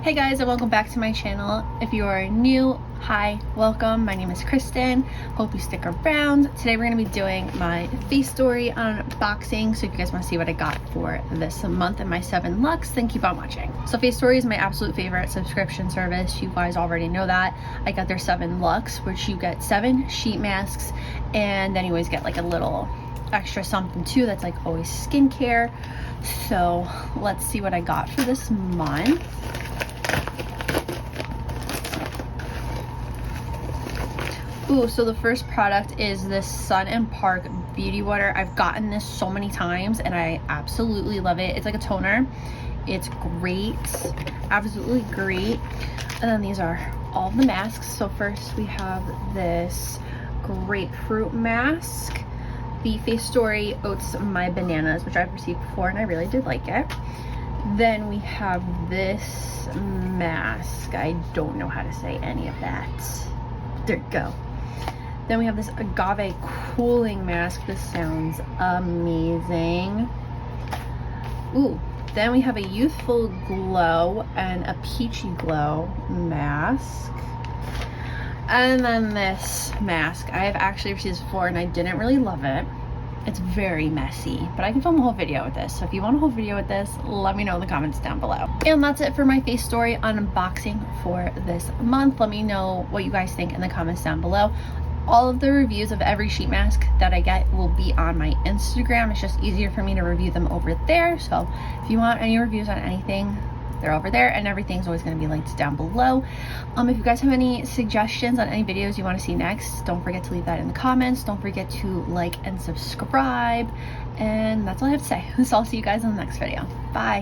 Hey guys, and welcome back to my channel. If you are new, hi, welcome. My name is Kristen. Hope you stick around. Today we're going to be doing my Facetory unboxing. So if you guys want to see what I got for this month and my 7 looks, then keep on watching. So Facetory is my absolute favorite subscription service. You guys already know that. I got their 7 looks, which you get 7 sheet masks, and then you always get like a little extra something too that's like always skincare. So let's see what I got for this month. Ooh, so the first product is this Sun and Park Beauty Water. I've gotten this so many times and I absolutely love it. It's like a toner. It's great, absolutely great. And then these are all the masks. So first we have this grapefruit mask, the Facetory Oats My Bananas, which I've received before and I really did like it. Then we have this mask. I don't know how to say any of that. There you go. Then we have this Agave cooling mask. This sounds amazing. Ooh, then we have a Youthful Glow and a Peachy Glow mask. And then this mask. I have actually received this before and I didn't really love it. It's very messy, but I can film a whole video with this. So if you want a whole video with this, let me know in the comments down below. And that's it for my Facetory unboxing for this month. Let me know what you guys think in the comments down below. All of the reviews of every sheet mask that I get will be on my Instagram. It's just easier for me to review them over there. So if you want any reviews on anything, they're over there, and everything's always going to be linked down below. If you guys have any suggestions on any videos you want to see next, don't forget to leave that in the comments. Don't forget to like and subscribe. And that's all I have to say. So I'll see you guys in the next video. Bye.